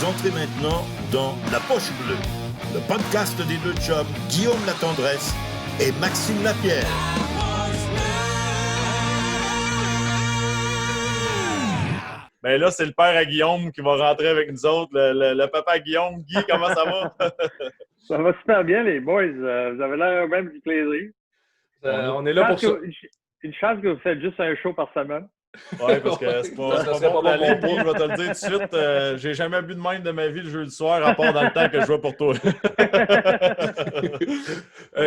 Vous entrez maintenant dans La Poche Bleue, le podcast des deux chums Guillaume Latendresse et Maxime Lapierre. Ben là, c'est le père à Guillaume qui va rentrer avec nous autres. Le papa Guillaume. Guy, comment ça va? Ça va super bien, les boys. Vous avez l'air même du plaisir. On est là pour ça. Une chance que vous faites juste un show par semaine. Oui, parce que c'est pas bon pour la ligue, Guy, je vais te le dire tout de suite. J'ai jamais bu de même de ma vie le jeudi soir, à part dans le temps que je jouais pour toi.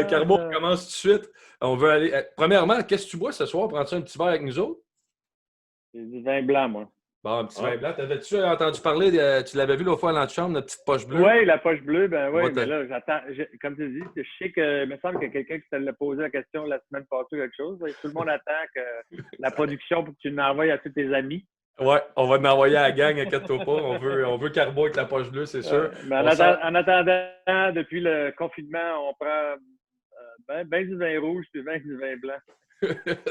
Carbo, on commence tout de suite. On veut aller. Premièrement, qu'est-ce que tu bois ce soir? Prends-tu un petit verre avec nous autres? J'ai du vin blanc, moi. Bon, un petit vin blanc. T'avais-tu entendu parler, tu l'avais vu l'autre fois à l'antichambre, notre petite poche bleue? Oui, la poche bleue, ben oui, mais là, j'attends. Comme tu dis, je sais que il me semble qu'il y a quelqu'un qui t'a posé la question la semaine passée ou quelque chose. Tout le monde attend que la production pour que tu l'envoies à tous tes amis. Oui, on va l'envoyer à la gang, inquiète-toi pas. On veut Carbo avec la poche bleue, c'est sûr. Mais en attendant, depuis le confinement, on prend ben du vin rouge et ben du vin blanc.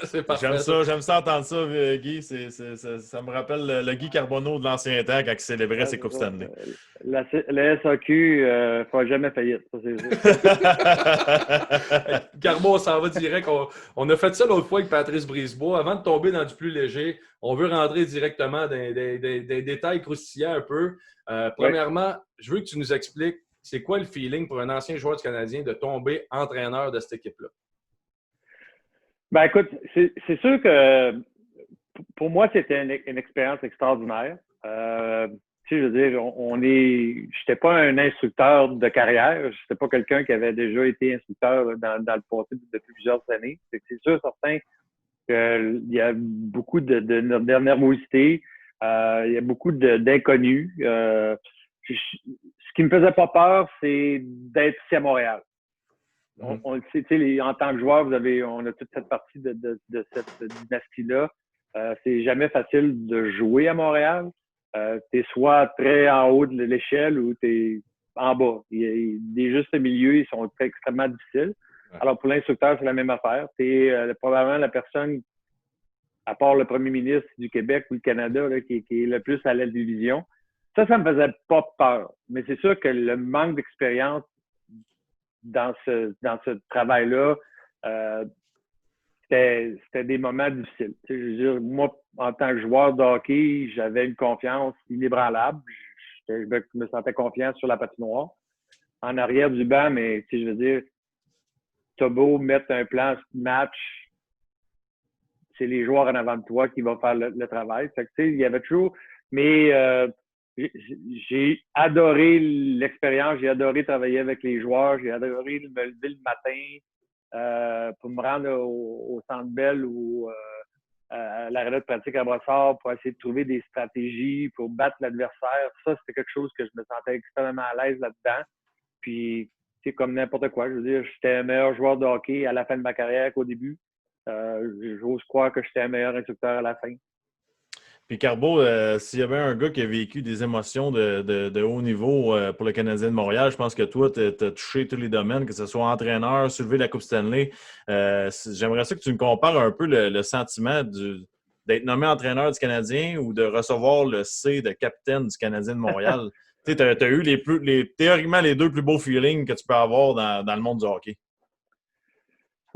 C'est parfait. J'aime ça entendre ça, Guy. Ça me rappelle le Guy Carbonneau de l'ancien temps quand il célébrait ses Coupes Stanley. La SAQ ne fera jamais faillite, ça c'est sûr. Carbo, on s'en va direct. On a fait ça l'autre fois avec Patrice Brisebois. Avant de tomber dans du plus léger, on veut rentrer directement dans des détails croustillants un peu. Premièrement, je veux que tu nous expliques c'est quoi le feeling pour un ancien joueur du Canadien de tomber entraîneur de cette équipe-là? Ben écoute, c'est sûr que pour moi, c'était une expérience extraordinaire. Tu sais, je veux dire, j'étais pas un instructeur de carrière, j'étais pas quelqu'un qui avait déjà été instructeur dans le passé depuis plusieurs années. C'est sûr, certain qu'il y a beaucoup de nervosité, il y a beaucoup d'inconnus. Ce qui me faisait pas peur, c'est d'être ici à Montréal. On le sait, en tant que joueur, on a toute cette partie de cette dynastie-là. C'est jamais facile de jouer à Montréal. Tu es soit très en haut de l'échelle ou tu es en bas. Les justes milieux, ils sont extrêmement difficiles. Alors, pour l'instructeur, c'est la même affaire. Tu es probablement la personne, à part le premier ministre du Québec ou du Canada, là, qui est le plus à la division. Ça me faisait pas peur. Mais c'est sûr que le manque d'expérience dans ce travail-là, c'était des moments difficiles. Je veux dire, moi, en tant que joueur de hockey, j'avais une confiance inébranlable. Je me sentais confiant sur la patinoire. En arrière du banc, mais je veux dire, t'as beau mettre un plan de match, c'est les joueurs en avant de toi qui vont faire le travail. Fait que, il y avait toujours... Mais j'ai adoré l'expérience, j'ai adoré travailler avec les joueurs, j'ai adoré me lever le matin pour me rendre au Centre Bell ou à l'arena de pratique à Brossard pour essayer de trouver des stratégies pour battre l'adversaire. Ça, c'était quelque chose que je me sentais extrêmement à l'aise là-dedans. Puis, c'est comme n'importe quoi. Je veux dire, j'étais un meilleur joueur de hockey à la fin de ma carrière qu'au début. J'ose croire que j'étais un meilleur instructeur à la fin. Puis Carbo, s'il y avait un gars qui a vécu des émotions de haut niveau pour le Canadien de Montréal, je pense que toi, tu as touché tous les domaines, que ce soit entraîneur, soulever la Coupe Stanley. J'aimerais ça que tu me compares un peu le sentiment d'être nommé entraîneur du Canadien ou de recevoir le C de capitaine du Canadien de Montréal. Tu as eu théoriquement les deux plus beaux feelings que tu peux avoir dans le monde du hockey.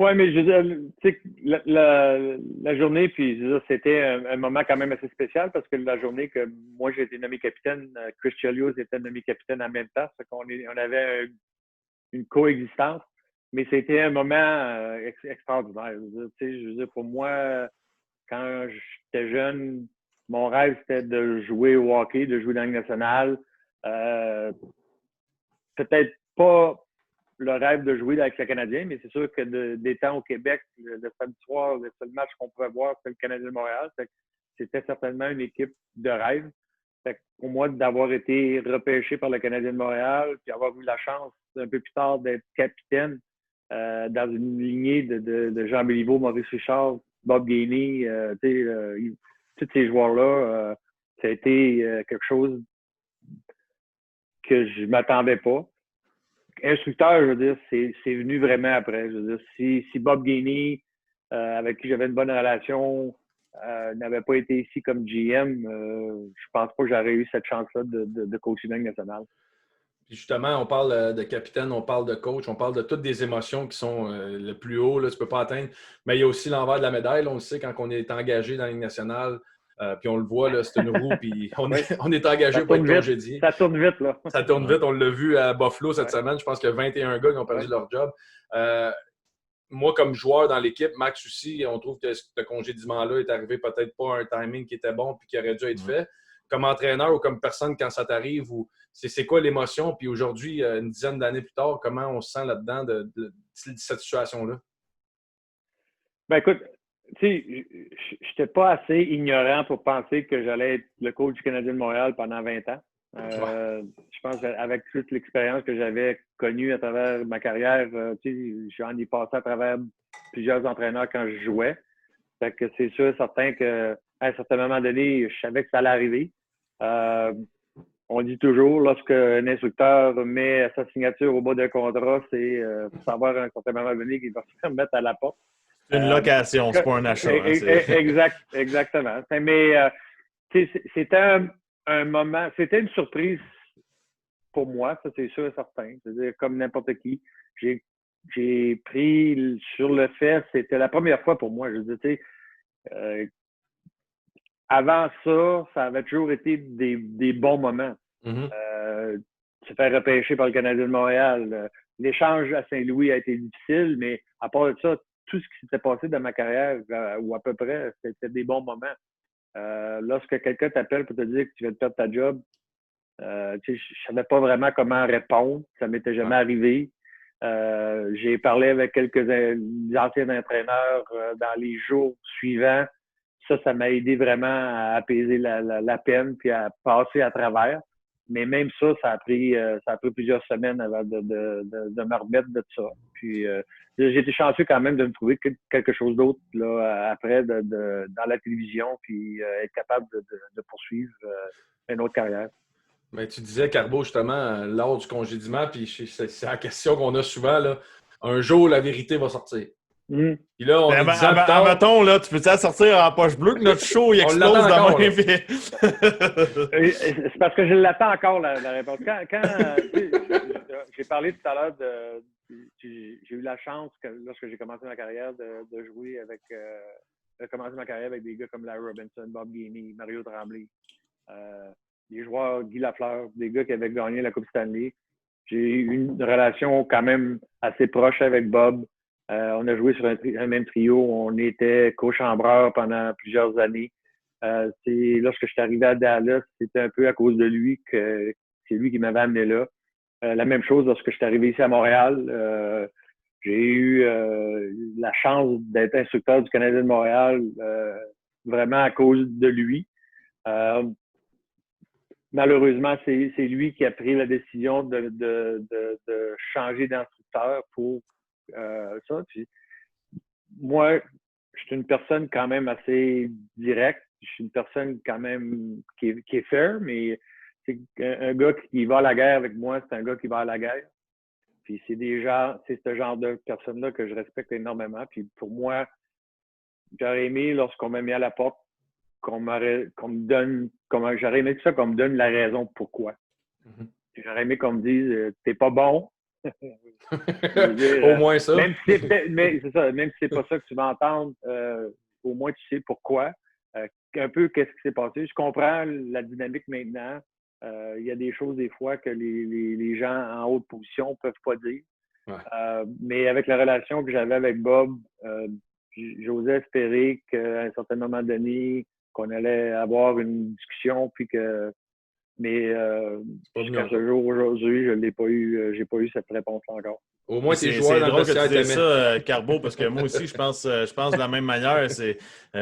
Oui, mais je veux dire, tu sais, la journée, puis c'était un moment quand même assez spécial parce que la journée que moi j'ai été nommé capitaine, Chris Chelios était nommé capitaine en même temps, c'est qu'on avait une coexistence, mais c'était un moment extraordinaire. Je veux dire, pour moi, quand j'étais jeune, mon rêve c'était de jouer au hockey, de jouer dans la Ligue nationale. Peut-être pas le rêve de jouer avec le Canadien, mais c'est sûr que des temps au Québec, le samedi soir, le seul match qu'on pouvait voir, c'était le Canadien de Montréal. C'était certainement une équipe de rêve. Fait que pour moi, d'avoir été repêché par le Canadien de Montréal, puis avoir eu la chance un peu plus tard d'être capitaine dans une lignée de Jean Béliveau, Maurice Richard, Bob Gainey, tous ces joueurs-là, ça a été quelque chose que je m'attendais pas. Instructeur, je veux dire, c'est venu vraiment après. Je veux dire, si Bob Gainey, avec qui j'avais une bonne relation, n'avait pas été ici comme GM, je pense pas que j'aurais eu cette chance-là de coacher dans la Ligue nationale. Puis justement, on parle de capitaine, on parle de coach, on parle de toutes des émotions qui sont le plus haut, là, tu ne peux pas atteindre. Mais il y a aussi l'envers de la médaille. Là, on le sait quand on est engagé dans la Ligue nationale, puis on le voit, là, c'est une roue, puis on est engagé pour être congédié. Ça tourne vite, là. Ça tourne vite. On l'a vu à Buffalo cette semaine. Je pense qu'il y a 21 gars qui ont perdu leur job. Moi, comme joueur dans l'équipe, Max aussi, on trouve que ce congédiement-là est arrivé peut-être pas à un timing qui était bon puis qui aurait dû être fait. Comme entraîneur ou comme personne, quand ça t'arrive, c'est quoi l'émotion? Puis aujourd'hui, une dizaine d'années plus tard, comment on se sent là-dedans de cette situation-là? Ben écoute, tu sais, je n'étais pas assez ignorant pour penser que j'allais être le coach du Canadien de Montréal pendant 20 ans. Je pense qu'avec toute l'expérience que j'avais connue à travers ma carrière, j'en ai passé à travers plusieurs entraîneurs quand je jouais. Fait que c'est sûr et certain qu'à un certain moment donné, je savais que ça allait arriver. On dit toujours, lorsque un instructeur met sa signature au bas d'un contrat, c'est pour savoir à un certain moment donné qu'il va se faire mettre à la porte. C'est une location, c'est pas un achat. Exactement. Mais c'était un moment, c'était une surprise pour moi, ça c'est sûr et certain. C'est-à-dire, comme n'importe qui, j'ai pris sur le fait, c'était la première fois pour moi. Je veux dire, avant ça avait toujours été des bons moments. Se faire repêcher par le Canadien de Montréal. L'échange à Saint-Louis a été difficile, mais à part de ça, tout ce qui s'était passé dans ma carrière, ou à peu près, c'était des bons moments. Lorsque quelqu'un t'appelle pour te dire que tu vas te perdre ta job, je ne savais pas vraiment comment répondre. Ça ne m'était jamais arrivé. J'ai parlé avec quelques anciens entraîneurs dans les jours suivants. Ça m'a aidé vraiment à apaiser la peine puis à passer à travers. Mais même ça a pris plusieurs semaines avant de me remettre de ça. Puis j'ai été chanceux quand même de me trouver quelque chose d'autre là après dans la télévision puis être capable de poursuivre une autre carrière. Ben, tu disais, Carbo, justement, lors du congédiement, puis c'est la question qu'on a souvent, là, un jour, la vérité va sortir. Puis là, on est 10 ans plus tard. Mettons, là, tu peux-tu sortir en poche bleue que notre show, il explose dans main? C'est parce que je l'attends encore, la réponse. Quand j'ai parlé tout à l'heure j'ai eu la chance, lorsque j'ai commencé ma carrière, de jouer avec commencer ma carrière avec des gars comme Larry Robinson, Bob Gainey, Mario Tremblay, des joueurs, Guy Lafleur, des gars qui avaient gagné la Coupe Stanley. J'ai eu une relation quand même assez proche avec Bob. On a joué sur un même trio. On était co-chambreurs pendant plusieurs années. Lorsque je suis arrivé à Dallas, c'était un peu à cause de lui que c'est lui qui m'avait amené là. La même chose lorsque je suis arrivé ici à Montréal. J'ai eu la chance d'être instructeur du Canadien de Montréal vraiment à cause de lui. Malheureusement, c'est lui qui a pris la décision de changer d'instructeur pour ça. Puis, moi, je suis une personne quand même assez directe. Je suis une personne quand même qui est fair, mais c'est un gars qui va à la guerre avec moi, c'est un gars qui va à la guerre. Puis c'est ce genre de personne-là que je respecte énormément. Puis pour moi, j'aurais aimé, lorsqu'on m'a mis à la porte, j'aurais aimé ça qu'on me donne la raison pourquoi. J'aurais aimé qu'on me dise t'es pas bon. Au moins ça. Même si c'est pas ça que tu vas entendre, au moins tu sais pourquoi. Un peu qu'est-ce qui s'est passé. Je comprends la dynamique maintenant. Il y a des choses des fois que les gens en haute position ne peuvent pas dire. Mais avec la relation que j'avais avec Bob, j'osais espérer qu'à un certain moment donné, qu'on allait avoir une discussion, puis que. Mais jusqu'à ce jour, aujourd'hui, je n'ai pas eu, j'ai pas eu cette réponse-là encore. Au moins, tes joueurs dans le vestiaire t'aimaient. C'est drôle que tu dises ça, Carbo, parce que moi aussi, je pense de la même manière.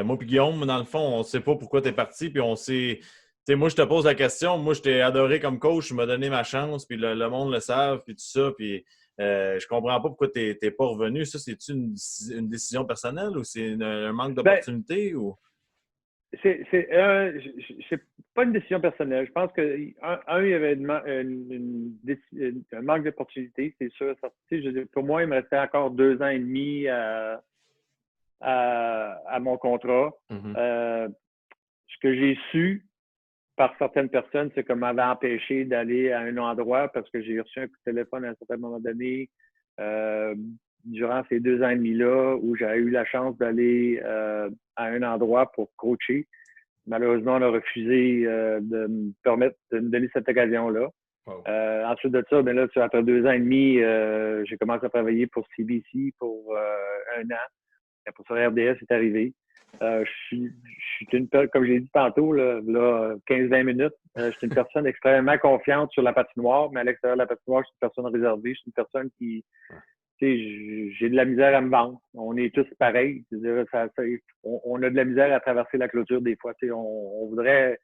Moi et Guillaume, dans le fond, on ne sait pas pourquoi tu es parti, puis on sait. Tu sais, moi, je te pose la question. Moi, je t'ai adoré comme coach. Tu m'as donné ma chance, puis le monde le savent, puis tout ça. Puis je comprends pas pourquoi tu n'es pas revenu. Ça, c'est-tu une décision personnelle ou c'est un manque d'opportunité? Ou... C'est pas une décision personnelle. Je pense qu'il y avait un manque d'opportunité, c'est sûr. Pour moi, il me restait encore 2 ans et demi à mon contrat. Mm-hmm. Ce que j'ai su par certaines personnes, c'est qu'on m'avait empêché d'aller à un endroit parce que j'ai reçu un coup de téléphone à un certain moment donné durant ces 2 ans et demi-là où j'avais eu la chance d'aller à un endroit pour coacher. Malheureusement, on a refusé de me permettre de me donner cette occasion-là. Wow. Ensuite de ça, ben là, après 2 ans et demi, j'ai commencé à travailler pour CBC pour 1 an. Après ça, RDS est arrivé. Je suis une personne, comme j'ai dit tantôt, là 15-20 minutes, je suis une personne extrêmement confiante sur la patinoire, mais à l'extérieur de la patinoire, je suis une personne réservée. Je suis une personne qui, tu sais, j'ai de la misère à me vendre. On est tous pareils. On a de la misère à traverser la clôture des fois. Tu sais, on voudrait,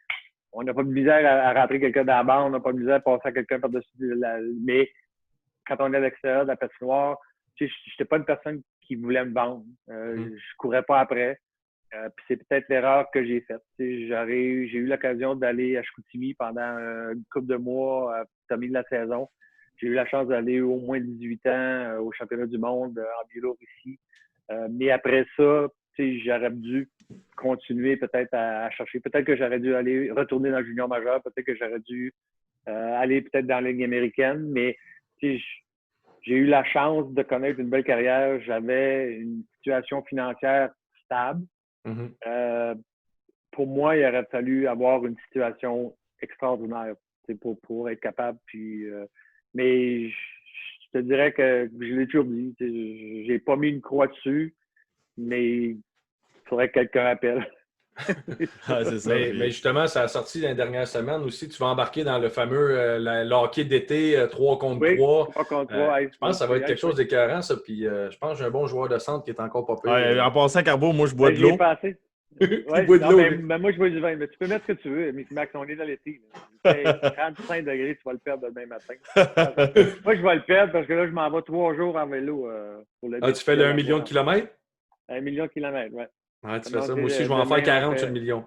on n'a pas de misère à rentrer quelqu'un dans la bande, on n'a pas de misère à passer à quelqu'un par-dessus mais quand on est à l'extérieur de la patinoire, tu sais, je n'étais pas une personne qui voulait me vendre. Je courais pas après. Puis c'est peut-être l'erreur que j'ai faite. J'ai eu l'occasion d'aller à Chicoutimi pendant une couple de mois à terminer de la saison. J'ai eu la chance d'aller au moins 18 ans au championnat du monde en Biélorussie. Mais après ça, j'aurais dû continuer peut-être à chercher. Peut-être que j'aurais dû aller retourner dans le junior majeur. Peut-être que j'aurais dû aller peut-être dans la Ligue américaine. Mais j'ai eu la chance de connaître une belle carrière. J'avais une situation financière stable. Mm-hmm. Pour moi, il aurait fallu avoir une situation extraordinaire pour être capable. Mais je te dirais que je l'ai toujours dit. J'ai pas mis une croix dessus, mais il faudrait que quelqu'un appelle. C'est ça. Mais justement, ça a sorti dans les dernières semaines aussi. Tu vas embarquer dans le fameux le hockey d'été 3 contre 3. 3 contre 3. Je pense que ça va être quelque chose d'écœurant, ça. Puis je pense que j'ai un bon joueur de centre qui est encore pas pire. En passant, Carbo, moi, je bois de l'eau. Ouais, boit de l'eau. Mais moi, je bois du vin. Mais tu peux mettre ce que tu veux. Mais Max, on est dans l'été. Il fait 35 degrés, tu vas le perdre demain matin. Moi, je vais le perdre parce que là, je m'en vais 3 jours en vélo. Pour le tu fais le 1 million de kilomètres? 1 million de kilomètres, oui. Ah, tu fais ça. Moi aussi, je vais en faire 40 sur le million.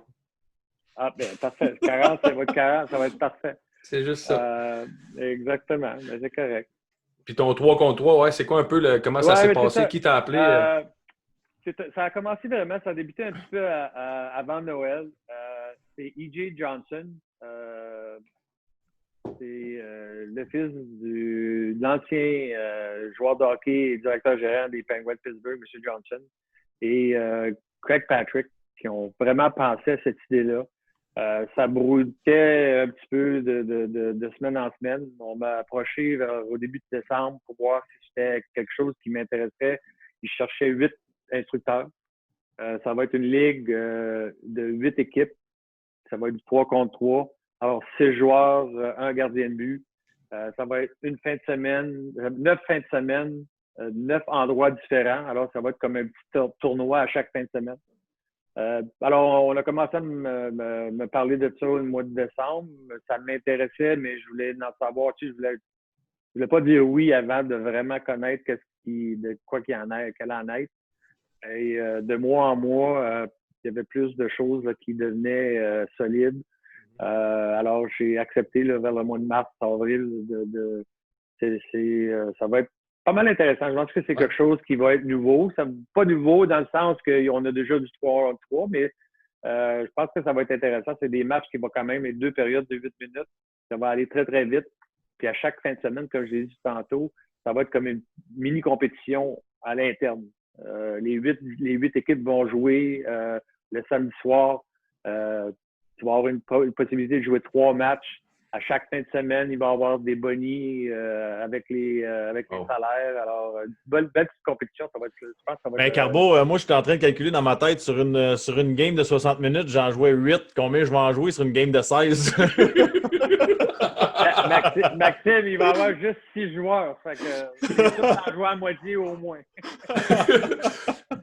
Ah, bien, parfait. 40, ça va être 40, ça va être parfait. C'est juste ça. Exactement. Mais c'est correct. Puis ton 3 contre 3, ouais, c'est quoi un peu comment ça s'est passé? Ça. Qui t'a appelé? Ça a commencé vraiment, ça a débuté un petit peu avant Noël. C'est E.J. Johnson. C'est le fils de l'ancien joueur de hockey et directeur gérant des Penguins de Pittsburgh, M. Johnson, et Craig Patrick, qui ont vraiment pensé à cette idée-là. Ça brouillait un petit peu de semaine en semaine. On m'a approché au début de décembre pour voir si c'était quelque chose qui m'intéressait. Ils cherchaient 8 instructeurs. Ça va être une ligue de 8 équipes. Ça va être du 3 contre 3. Alors, 6 joueurs, un gardien de but. Ça va être une fin de semaine, 9 fins de semaine, 9 endroits différents. Alors, ça va être comme un petit tournoi à chaque fin de semaine. Alors, on a commencé à me parler de ça au mois de décembre. Ça m'intéressait, mais je voulais en savoir. Je voulais pas dire oui avant de vraiment connaître de quoi qu'il en ait, qu'elle en est. Et de mois en mois, il y avait plus de choses là, qui devenaient solides. Alors, j'ai accepté là, vers le mois de mars, avril. Ça va être pas mal intéressant. Je pense que c'est quelque chose qui va être nouveau. Pas nouveau dans le sens qu'on a déjà du 3 contre 3, mais je pense que ça va être intéressant. C'est des matchs qui vont quand même être 2 périodes de 8 minutes. Ça va aller très, très vite. Puis à chaque fin de semaine, comme je l'ai dit tantôt, ça va être comme une mini-compétition à l'interne. Les 8 équipes vont jouer le samedi soir. Tu vas avoir une possibilité de jouer 3 matchs. À chaque fin de semaine, il va y avoir des bonnies avec les salaires. Alors, belle petite compétition, ça va être, je pense que ça va être... Carbo, moi, je suis en train de calculer dans ma tête sur une game de 60 minutes, j'en jouais 8. Combien je vais en jouer sur une game de 16? Maxime, il va avoir juste 6 joueurs. Fait que il va en jouer à moitié au moins.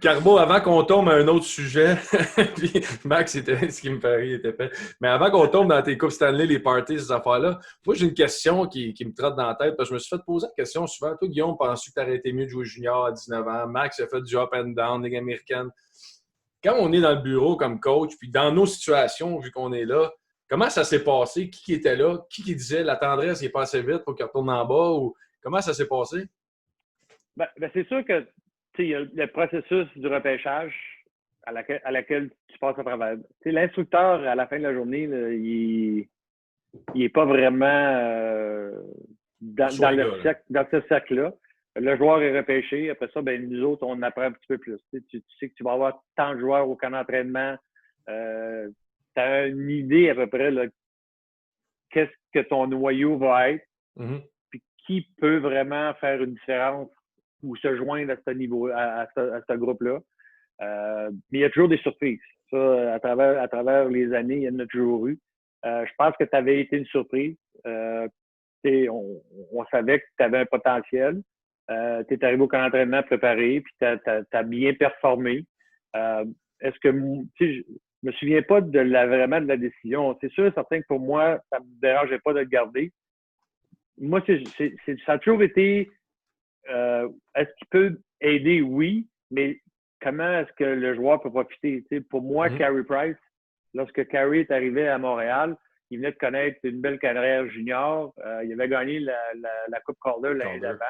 Carbo, avant qu'on tombe à un autre sujet, puis Max, ce qui me fait rire, était fait. Mais avant qu'on tombe dans tes Coupes Stanley, les parties, ces affaires-là, moi, j'ai une question qui me trotte dans la tête, parce que je me suis fait poser la question souvent. Toi, Guillaume, penses-tu que tu aurais été mieux de jouer junior à 19 ans? Max a fait du up and down, Ligue américaine. Quand on est dans le bureau comme coach, puis dans nos situations, vu qu'on est là, comment ça s'est passé? Qui était là? Qui disait la tendresse, il est passé vite pour qu'il retourne en bas? Ou comment ça s'est passé? Ben, c'est sûr que il y a le processus du repêchage à laquelle tu passes à travers. L'instructeur, à la fin de la journée, là, il n'est pas vraiment dans ce cercle-là. Le joueur est repêché. Après ça, ben, nous autres, on apprend un petit peu plus. Tu sais que tu vas avoir tant de joueurs au camp d'entraînement. Tu as une idée à peu près là, qu'est-ce que ton noyau va être, puis qui peut vraiment faire une différence ou se joindre à ce niveau, à ce groupe-là. Mais il y a toujours des surprises. Ça, à travers les années, il y en a toujours eu. Je pense que tu avais été une surprise. On savait que tu avais un potentiel. Tu es arrivé au camp d'entraînement préparé, puis tu as bien performé. Est-ce que, je me souviens pas vraiment de la décision. C'est sûr, certain que pour moi, ça me dérangeait pas de le garder. Moi, ça a toujours été, est-ce qu'il peut aider? Oui, mais comment est-ce que le joueur peut profiter? T'sais, pour moi, Carey Price, lorsque Carey est arrivé à Montréal, il venait de connaître une belle carrière junior. Il avait gagné la Coupe Calder l'année d'avant.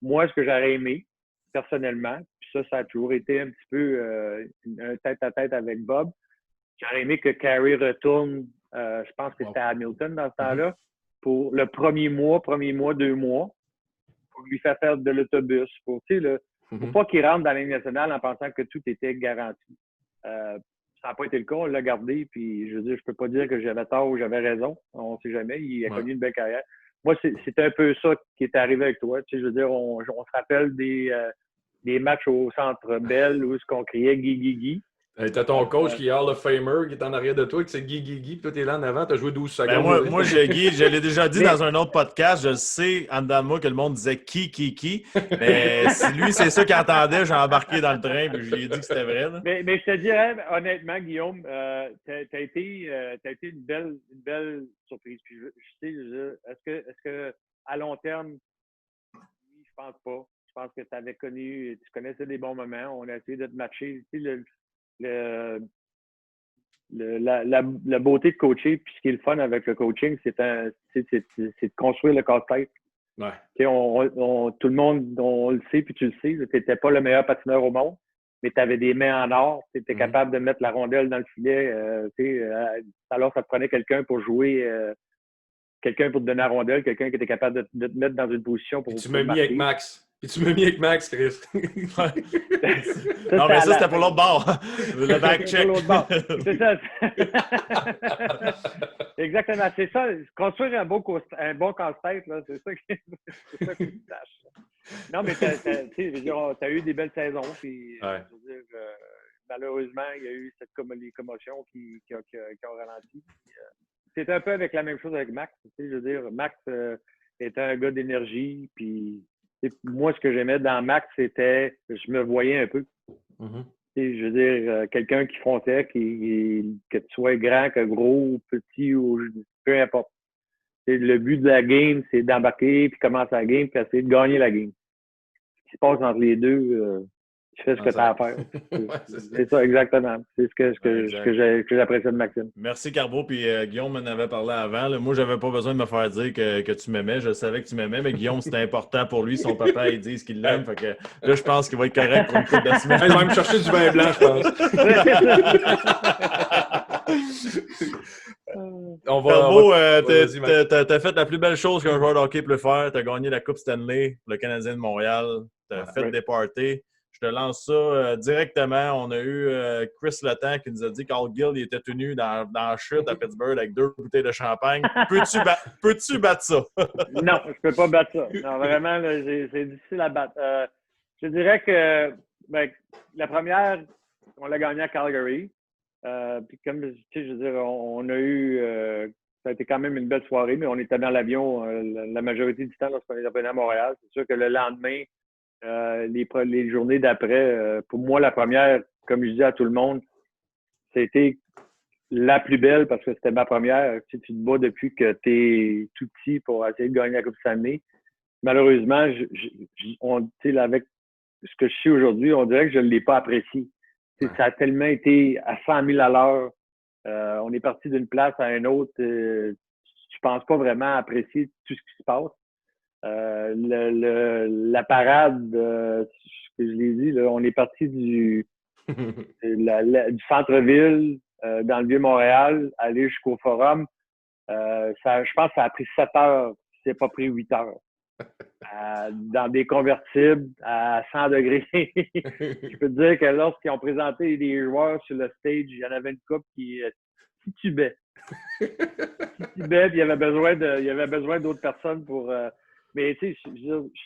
Moi, ce que j'aurais aimé, personnellement, puis ça a toujours été un petit peu un tête-à-tête avec Bob. J'aurais aimé que Carey retourne, je pense que c'était à Hamilton dans ce temps-là, pour le premier mois, 2 mois, pour lui faire de l'autobus, pour pas qu'il rentre dans la Ligue nationale en pensant que tout était garanti. Ça n'a pas été le cas, on l'a gardé, puis je veux dire, je peux pas dire que j'avais tort ou j'avais raison, on ne sait jamais, il a connu une belle carrière. Moi, c'est un peu ça qui est arrivé avec toi. Tu sais, je veux dire, on se rappelle des matchs au Centre Bell où on criait « Guy, Guy, Guy ». T'as ton coach qui est Hall of Famer, qui est en arrière de toi, qui c'est Guy, Guy, Guy, puis toi, t'es là en avant, t'as joué 12 secondes. Moi, Guy, je l'ai déjà dit dans un autre podcast, je sais, en dedans de moi, que le monde disait qui. Mais si lui, c'est ça qu'il entendait, j'ai embarqué dans le train, puis je lui ai dit que c'était vrai. Là. Mais je te dirais, honnêtement, Guillaume, t'as été une belle surprise. Puis est-ce que à long terme, je pense pas. Je pense que tu connaissais des bons moments. On a essayé de te matcher. Tu sais, la beauté de coacher, puis ce qui est le fun avec le coaching, c'est de construire le casse-tête. Ouais. Tout le monde, on le sait, puis tu le sais, tu n'étais pas le meilleur patineur au monde, mais tu avais des mains en or, tu étais capable de mettre la rondelle dans le filet. Alors, ça te prenait quelqu'un pour jouer, quelqu'un pour te donner la rondelle, quelqu'un qui était capable de te mettre dans une position pour. Et tu m'as mis avec Max. Puis tu m'as mis avec Max, Chris. Non, mais ça, c'était pour l'autre bord. Le back check. Pour l'autre bord. C'est ça. Exactement. C'est ça. Construire un bon casse-tête, là, c'est ça que tu tâches. Non, mais tu as eu des belles saisons. Puis, je veux dire, malheureusement, il y a eu les commotions qui ont ralenti. C'est un peu avec la même chose avec Max. Je veux dire, Max était un gars d'énergie. Puis, moi, ce que j'aimais dans Max, c'était, je me voyais un peu. Je veux dire, quelqu'un qui fonçait, que tu sois grand, que gros, petit, ou peu importe. Le but de la game, c'est d'embarquer, puis commencer la game, puis essayer de gagner la game. Ce qui se passe entre les deux, tu fais ce que tu as à faire. C'est ça, exactement. C'est ce que j'apprécie de Maxime. Merci, Carbo. Puis Guillaume m'en avait parlé avant. Là. Moi, j'avais pas besoin de me faire dire que tu m'aimais. Je savais que tu m'aimais, mais Guillaume, c'était important pour lui. Son papa, il dit qu'il l'aime. Fait que là, je pense qu'il va être correct pour une couple de semaines. Il va me chercher du vin blanc, je pense. Carbo, t'as fait la plus belle chose qu'un joueur de hockey peut faire. T'as gagné la Coupe Stanley pour le Canadien de Montréal. T'as fait des parties. Je te lance ça directement. On a eu Chris Letang qui nous a dit qu'Al Gill il était tenu dans la chute à Pittsburgh avec 2 bouteilles de champagne. Peux-tu battre ça? Non, je peux pas battre ça. Non, vraiment, là, c'est difficile à battre. Je dirais que la première, on l'a gagnée à Calgary. Puis comme tu sais, je veux dire, on a eu ça a été quand même une belle soirée, mais on était dans l'avion la majorité du temps lorsqu'on est revenu à Montréal. C'est sûr que le lendemain, les journées d'après, pour moi, la première, comme je dis à tout le monde, c'était la plus belle parce que c'était ma première. Tu te bats depuis que tu es tout petit pour essayer de gagner la Coupe Stanley. Malheureusement, avec ce que je sais aujourd'hui, on dirait que je ne l'ai pas apprécié. Ça a tellement été à 100 000 à l'heure. On est parti d'une place à une autre. Je pense pas vraiment apprécier tout ce qui se passe. La parade, Je l'ai dit, là, on est parti du centre-ville, dans le Vieux-Montréal, aller jusqu'au Forum. Je pense que ça a pris 7 heures, c'est pas pris 8 heures. Dans des convertibles à 100 degrés. Je peux te dire que lorsqu'ils ont présenté les joueurs sur le stage, il y en avait une couple qui titubait. Puis il y avait besoin d'autres personnes pour. Mais tu sais,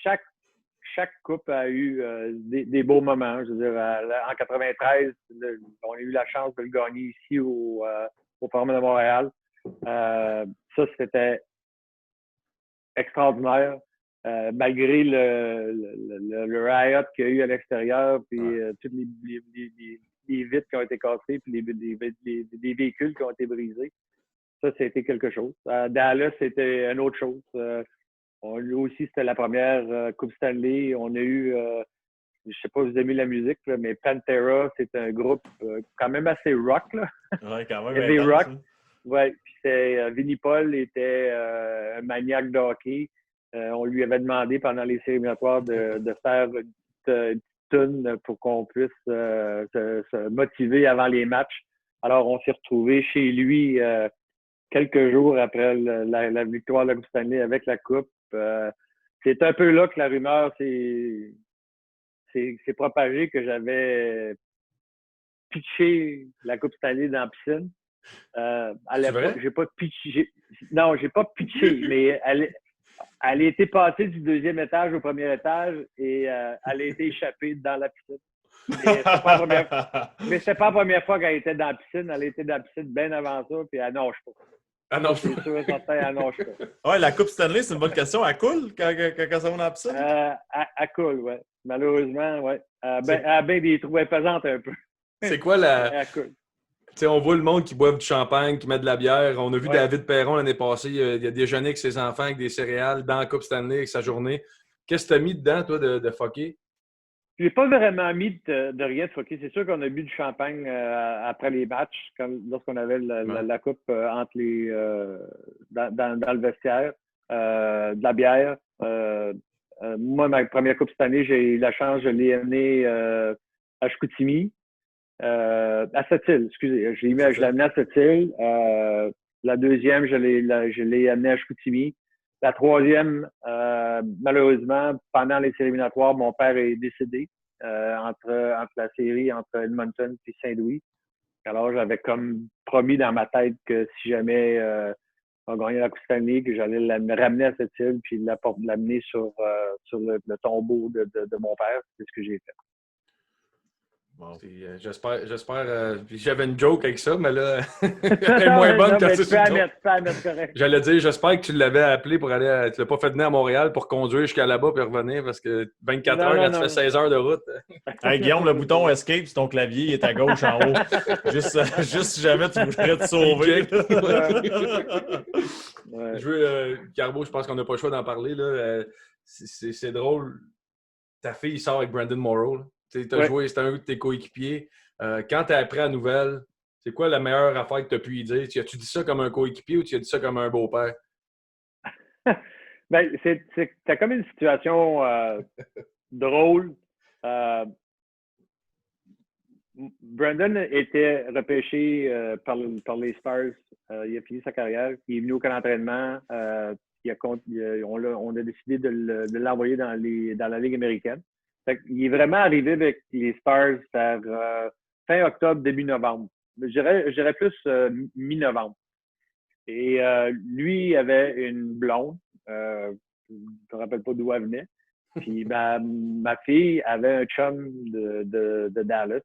chaque coupe a eu des beaux moments. Je veux dire, en 93, on a eu la chance de le gagner ici au Forum de Montréal. Ça, c'était extraordinaire. Malgré le riot qu'il y a eu à l'extérieur, puis toutes les vitres qui ont été cassées, puis les véhicules qui ont été brisés. Ça, c'était quelque chose. Dallas, c'était une autre chose. Lui aussi, c'était la première Coupe Stanley. On a eu, je sais pas si vous aimez la musique, là, mais Pantera, c'est un groupe quand même assez rock. Là. Ouais, quand même. Heavy rock. Ouais, puis Vinnie Paul était un maniaque de hockey. On lui avait demandé pendant les séries éliminatoires de faire une petite tune pour qu'on puisse se motiver avant les matchs. Alors, on s'est retrouvés chez lui quelques jours après la victoire de la Coupe Stanley avec la Coupe. C'est un peu là que la rumeur s'est propagée que j'avais pitché la Coupe Stanley dans la piscine. À l'époque, j'ai pas pitché. Non, j'ai pas pitché, mais elle a été passée du deuxième étage au premier étage et elle a été échappée dans la piscine. Mais c'était pas la première fois qu'elle était dans la piscine. Elle était dans la piscine bien avant ça, puis elle nage pas. Ah non, je suis sûr et certain, elle nage pas. Ouais, la Coupe Stanley, c'est une bonne question. Elle coule quand ça va dans la piscine? Elle coule, oui. Malheureusement, oui. Elle a bien des trous, elle est pesante un peu. C'est quoi Elle coule. T'sais, on voit le monde qui boit du champagne, qui met de la bière. On a vu David Perron l'année passée. Il a déjeuné avec ses enfants avec des céréales dans la Coupe Stanley avec sa journée. Qu'est-ce que tu as mis dedans, toi, de fucké? Je n'ai pas vraiment mis de rien de fucké. C'est sûr qu'on a bu du champagne après les matchs, lorsqu'on avait la coupe entre dans le vestiaire, de la bière. Moi, ma première Coupe cette année, j'ai eu la chance, je l'ai amenée à Chicoutimi. À Sept-Îles, excusez. Je l'ai amené à Sept-Îles. La deuxième, je l'ai amené à Chicoutimi. La troisième, malheureusement, pendant les séries éliminatoires, mon père est décédé entre la série entre Edmonton et Saint-Louis. Alors, j'avais comme promis dans ma tête que si jamais on gagnait la Coupe Stanley, que j'allais me ramener à Sept-Îles puis l'amener sur le tombeau de mon père. C'est ce que j'ai fait. Bon. J'espère. J'avais une joke avec ça, mais là, elle est moins bonne que tu peux la mettre correct. J'allais dire, j'espère que tu l'avais appelé pour aller. Tu l'as pas fait venir à Montréal pour conduire jusqu'à là-bas puis revenir parce que 24 heures, quand tu fais 16 heures de route. Hey, Guillaume, le bouton Escape sur ton clavier il est à gauche en haut. Juste si jamais tu voudrais te sauver. Ouais. Je veux, Carbo, je pense qu'on n'a pas le choix d'en parler. Là. C'est drôle. Ta fille sort avec Brandon Morrow. Tu as joué, c'était un de tes coéquipiers. Quand tu as appris la nouvelle, c'est quoi la meilleure affaire que tu as pu y dire? As-tu dit ça comme un coéquipier ou tu as dit ça comme un beau-père? Ben, c'est comme une situation drôle. Brandon était repêché par les Stars. Il a fini sa carrière. Il est venu au camp d'entraînement. On a décidé de l'envoyer dans la Ligue américaine. Il est vraiment arrivé avec les Stars vers fin octobre, début novembre. Je dirais plus mi-novembre. Et lui avait une blonde. Je ne me rappelle pas d'où elle venait. Puis ma fille avait un chum de Dallas.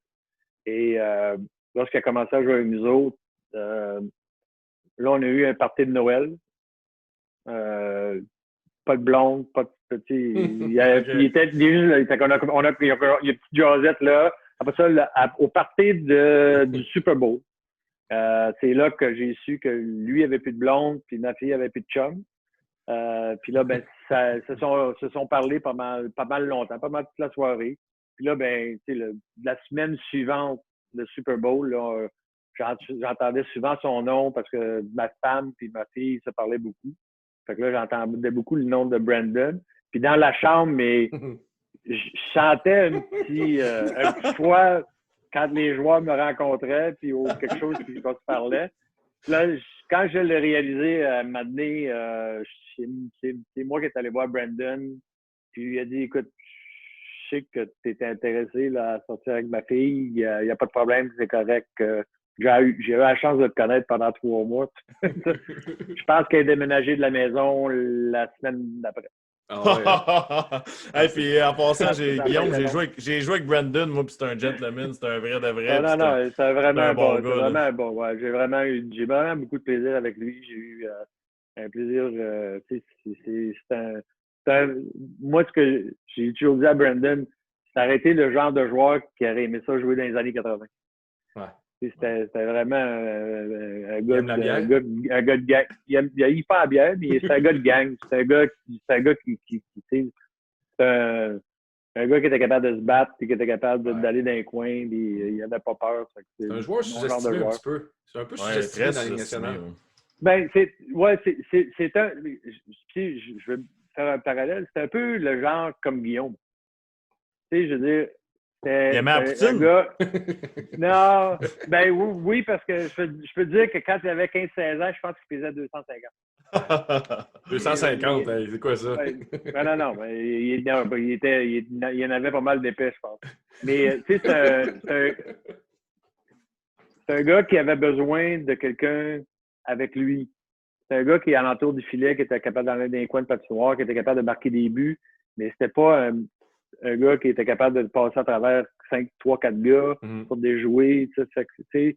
Et lorsqu'elle a commencé à jouer avec nous autres, là, on a eu un party de Noël. Pas de blonde, pas de petit. Il était on a pris une petite jasette là. Après ça, au party du Super Bowl, c'est là que j'ai su que lui avait plus de blonde, puis ma fille avait plus de chum. Puis là, ben, se sont parlé pas mal longtemps, pas mal toute la soirée. Puis là, ben, la semaine suivante, le Super Bowl, là, j'entendais souvent son nom parce que ma femme puis ma fille se parlaient beaucoup. Fait que là, j'entendais beaucoup le nom de Brandon. Puis dans la chambre, je sentais un petit froid quand les joueurs me rencontraient, puis quelque chose qui se parlait. Là, quand je l'ai réalisé à un moment donné, c'est moi qui est allé voir Brandon, puis il a dit, écoute, je sais que tu étais intéressé là, à sortir avec ma fille, il n'y a pas de problème, c'est correct. J'ai eu la chance de te connaître pendant 3 mois. Je pense qu'elle a déménagé de la maison la semaine d'après. Ah ouais. Et puis en passant, Guillaume, j'ai joué avec Brandon, moi, puis c'est un gentleman, c'est un vrai de vrai. Non, c'est vraiment un bon gars. Vraiment bon. Ouais, j'ai vraiment beaucoup de plaisir avec lui. J'ai eu un plaisir. Moi, ce que j'ai toujours dit à Brandon, c'est arrêter le genre de joueur qui aurait aimé ça jouer dans les années 80. Ouais. C'était vraiment un gars de gang. Il pas la bière, mais c'est un gars de gang. C'est un gars qui c'est un gars qui était capable de se battre, qui était capable d'aller dans les coins, il n'avait pas peur. C'est un joueur sous-estimé un petit peu. C'est un peu sous-estimé dans la Ligue nationale. Ben, c'est un. Je vais faire un parallèle. C'est un peu le genre comme Guillaume. Tu sais, je veux dire. Il aimait la poutine? Gars... Non, ben oui, parce que je peux te dire que quand il avait 15-16 ans, je pense qu'il pesait 250. 250, c'est quoi ça? Non, il en avait pas mal d'épais, je pense. Mais tu sais, c'est un gars qui avait besoin de quelqu'un avec lui. C'est un gars qui est alentour du filet, qui était capable d'aller dans les coins de patinoire, qui était capable de marquer des buts, mais c'était pas un gars qui était capable de passer à travers 3-4 gars pour déjouer. C'était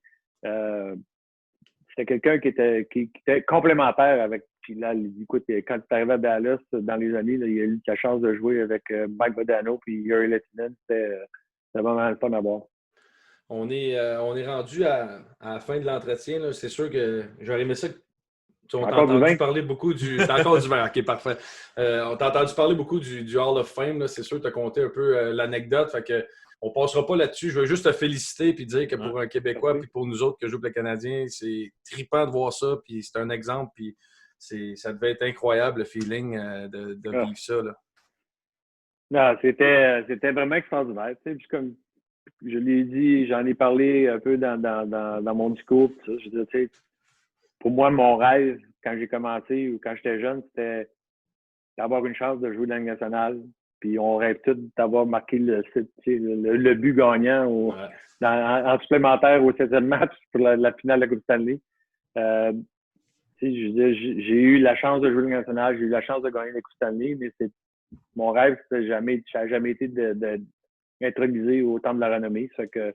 quelqu'un qui était complémentaire avec. Puis là, écoute, quand il est arrivé à Dallas dans les années, là, il a eu la chance de jouer avec Mike Modano puis Yuri Lehtinen. C'était vraiment le fun à voir. On est rendu à la fin de l'entretien. C'est sûr que j'aurais aimé ça. On t'a entendu parler beaucoup du. T'as encore du vin, ok, parfait. On t'a entendu parler beaucoup du Hall of Fame. C'est sûr que tu as compté un peu l'anecdote. Fait que on ne passera pas là-dessus. Je veux juste te féliciter et dire que pour un Québécois et pour nous autres qui jouent pour le Canadien, c'est trippant de voir ça. Puis c'est un exemple. Puis ça devait être incroyable le feeling de vivre ça. Là. Non, c'était vraiment extraordinaire. Puis comme je l'ai dit, j'en ai parlé un peu dans mon discours. Ça. Je veux dire, pour moi, mon rêve, quand j'ai commencé ou quand j'étais jeune, c'était d'avoir une chance de jouer dans la Ligue nationale. Puis on rêve tous d'avoir marqué le but gagnant en supplémentaire au 7e match pour la finale de la Coupe Stanley. J'ai eu la chance de jouer dans la Ligue nationale, j'ai eu la chance de gagner la Coupe Stanley, mais mon rêve, ça n'a jamais été d'introniser au temps de la renommée. Ça fait que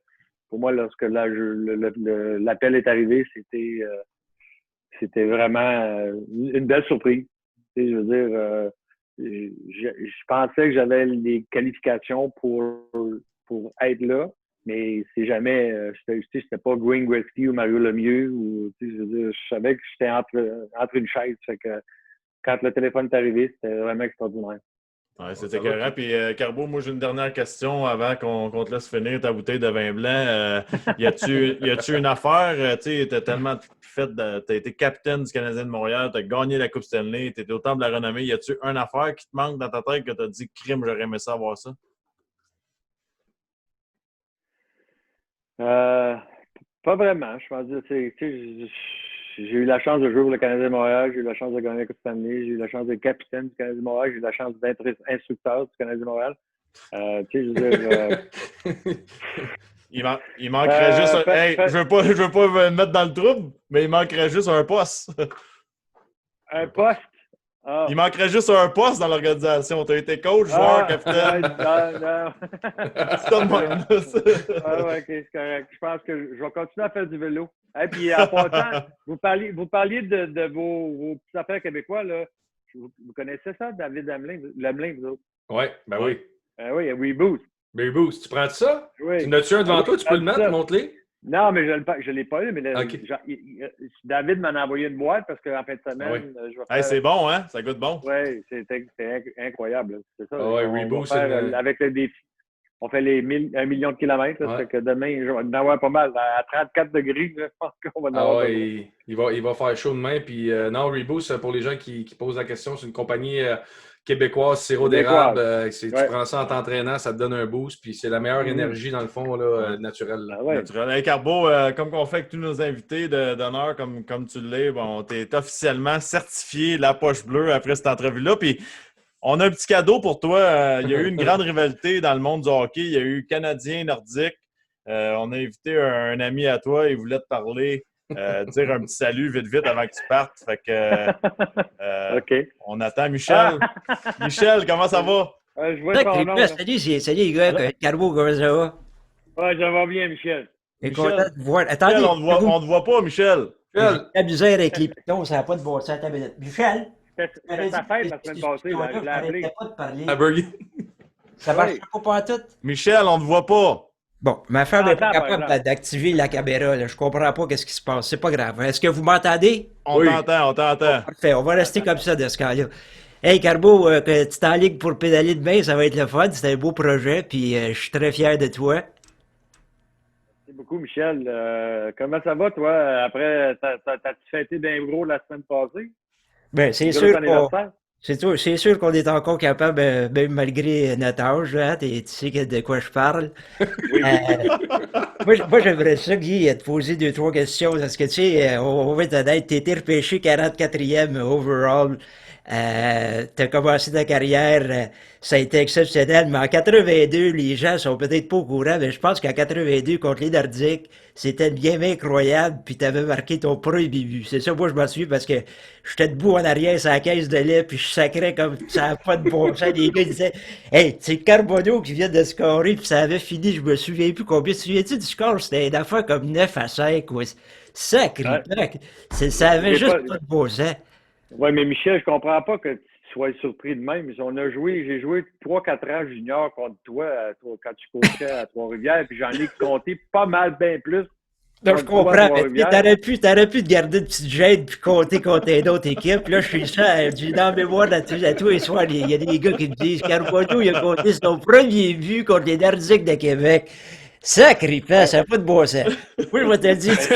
pour moi, lorsque l'appel est arrivé, c'était vraiment une belle surprise. Je veux dire, je pensais que j'avais les qualifications pour être là, mais c'est jamais, c'était pas Wayne Gretzky ou Mario Lemieux. Je savais que j'étais entre une chaise. Fait que quand le téléphone est arrivé, c'était vraiment extraordinaire. Ouais, c'était écœurant. Puis, Carbo, moi, j'ai une dernière question avant qu'on te laisse finir ta bouteille de vin blanc. Y a-tu une affaire? Tu sais, t'as tellement fait, t'as été capitaine du Canadien de Montréal, t'as gagné la Coupe Stanley, t'étais au temple de la renommée. Y a-tu une affaire qui te manque dans ta tête que t'as dit, crime, j'aurais aimé ça voir ça? Pas vraiment. Je pense que j'ai eu la chance de jouer pour le Canadien de Montréal, j'ai eu la chance de gagner la Coupe Stanley, j'ai eu la chance d'être capitaine du Canadien de Montréal, j'ai eu la chance d'être instructeur du Canadien de Montréal. Je veux dire, il manquerait juste un... Hey, je veux pas me mettre dans le trouble, mais il manquerait juste un poste. Un poste? Ah. Il manquerait juste un poste dans l'organisation. Tu as été coach, joueur, capitaine. Non. C'est comme moi. OK, c'est correct. Je pense que je vais continuer à faire du vélo. Et puis, en passant, vous parliez de vos petites affaires québécois. Là. Vous connaissez ça, David Lemelin, vous autres? Oui, ben oui. Oui, Reboost. Reboost, tu prends ça? Oui. Tu n'as-tu un devant toi? Tu peux le mettre, montre-les? Non, mais je ne l'ai pas eu. Mais okay. David m'en a envoyé une boîte parce qu'en fin de semaine, je vais faire... c'est bon, hein? Ça goûte bon. Oui, c'est incroyable. C'est ça. Reboot, avec le défi. on fait les 1 million de kilomètres. Ça fait que demain, je vais en avoir pas mal. À 34 degrés, là, je pense qu'on va en avoir pas mal. Il va faire chaud demain. Puis non, Reboost, pour les gens qui posent la question, c'est une compagnie québécoise, sirop d'érable. Tu prends ça en t'entraînant, ça te donne un boost. Puis c'est la meilleure énergie, dans le fond, là, naturelle. Là. Naturel. Hey, Carbo, comme on fait avec tous nos invités d'honneur, comme tu l'es, bon, tu es officiellement certifié La Poche Bleue après cette entrevue-là. Puis on a un petit cadeau pour toi. Il y a eu une grande rivalité dans le monde du hockey. Il y a eu Canadien, Nordique. On a invité un ami à toi. Il voulait te parler, dire un petit salut vite avant que tu partes. Fait que, OK. On attend Michel. Michel, comment ça va? Je vois ton nom. Salut les gars. Carbo, comment ça va? Ouais, ça va bien, Michel. Je suis content de vous voir. Attendez, Michel, on ne te voit pas, Michel. la misère avec les pitons, ça n'a pas de bon sens. Attends une minute. Michel? C'était ta fête la semaine passée, là, je l'ai appelé. Pas de parler. Ça marche pas tout? Michel, on ne te voit pas. Bon, ma femme n'est pas Attends, capable d'activer la caméra. Là. Je comprends pas ce qui se passe. C'est pas grave. Est-ce que vous m'entendez? On t'entend. Parfait. On va rester comme ça de ce cas-là. Hey, Carbo, que tu t'enlignes pour pédaler demain, ça va être le fun. C'est un beau projet, puis je suis très fier de toi. Merci beaucoup, Michel. Comment ça va, toi? Après, t'as-tu fêté d'un gros la semaine passée? Ben, c'est sûr qu'on est encore capable, même malgré notre âge, hein, tu sais de quoi je parle. Moi, j'aimerais ça, Guy, te poser 2-3 questions, parce que, tu sais, on va être honnête, t'es été repêché 44e overall. T'as commencé ta carrière, ça a été exceptionnel, mais en 82, les gens sont peut-être pas au courant, mais je pense qu'en 82, contre les Nordiques, c'était une game incroyable, puis t'avais marqué ton premier but. C'est ça, moi, je m'en souviens, parce que j'étais debout en arrière sur la caisse de lait, puis je sacrais comme ça n'a pas de bon sens. Les gars disaient, hey, c'est Carbonneau qui vient de scorer, puis ça avait fini, je me souviens plus combien. Tu te souviens-tu du score? C'était une affaire comme 9-5, ou sacré. Ça avait juste pas de bon sens. Oui, mais Michel, je comprends pas que tu sois surpris de même. J'ai joué 3-4 ans junior contre toi quand tu coachais à Trois-Rivières, puis j'en ai compté pas mal bien plus. Non, je comprends, mais t'aurais pu te garder une petite gêne puis compter contre une autre équipe. Là, je suis ça, j'ai dans la mémoire à tous les soirs, il y a des gars qui me disent Carbonneau, il a compté son premier but contre les Nordiques de Québec. Sacrifice, ça n'a pas de bon sens. Moi, je vais te dire, tu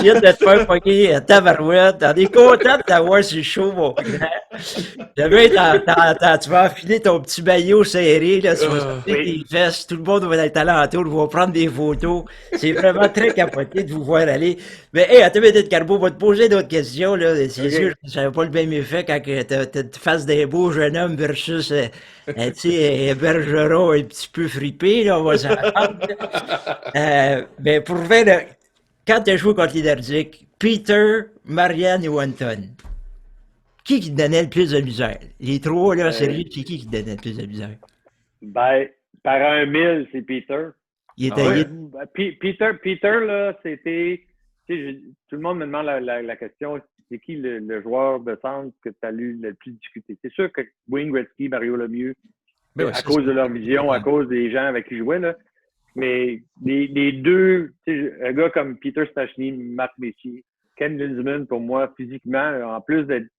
viens de te faire pogner à tabarouette. On est content de t'avoir sur le show, mon grand. Demain, tu vas enfiler ton petit maillot serré, là, tu vas sortir tes fesses, tout le monde va être alentour, va prendre des photos. C'est vraiment très capoté de vous voir aller. Mais, hey, attends, peut-être, Carbo, va te poser d'autres questions, là. C'est sûr que ça n'a pas le même effet quand tu fasses des beaux jeunes hommes versus, tu sais, un bergeron un petit peu fripé, là. On va s'entendre. Mais pour vrai, quand tu as joué contre les Nordiques, Peter, Marianne ou Anton, qui te donnait le plus de misère? Les trois, là, sérieux, c'est qui te donnait le plus de misère? Ben, par 1 000, c'est Peter. Peter, là, c'était... Tu sais, tout le monde me demande la question, c'est qui le joueur de centre que tu as lu le plus discuté? C'est sûr que Wayne Gretzky, Mario Lemieux, à cause de leur vision, à cause des gens avec qui ils jouaient, là. Mais les deux, un gars comme Peter Stachny, Marc Messier, Ken Lindsman, pour moi, physiquement, en plus d'être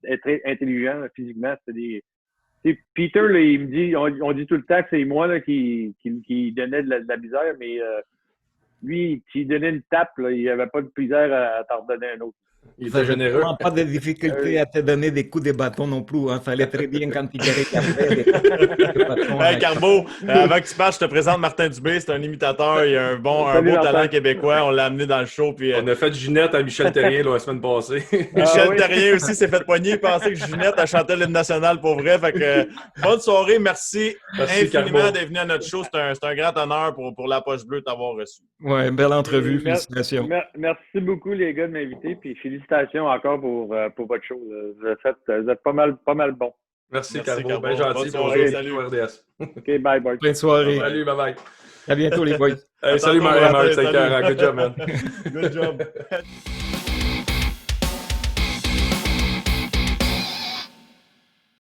intelligent, physiquement, c'était des... Peter, là, il me dit, on dit tout le temps que c'est moi là, qui donnait de la misère, mais lui, s'il donnait une tape, là, il n'y avait pas de misère à t'en redonner un autre. Il était généreux. Pas de difficulté à te donner des coups de bâton non plus. Hein. Fallait très bien quand il était Hey, Carbo, avant que tu partes, je te présente Martin Dubé. C'est un imitateur. Il a un beau talent québécois. On l'a amené dans le show. Puis, on a fait Ginette à Michel Terrien la semaine passée. Michel Terrien aussi s'est fait poigner. Il pensait que Ginette a chanté l'hymne national pour vrai. Fait que, bonne soirée. Merci infiniment d'être venu à notre show. C'est un grand honneur pour La Poche Bleue de t'avoir reçu. Ouais, belle entrevue. Félicitations. Merci beaucoup, les gars, de m'inviter. Puis félicitations encore pour votre show. Vous êtes pas mal bon. Merci Carbo. Bien gentil. Salut RDS. OK, bye, bye. Bonne soirée. Salut, bye bye. À bientôt, les boys. Salut, Marie-Marc. Good job, man. Good job.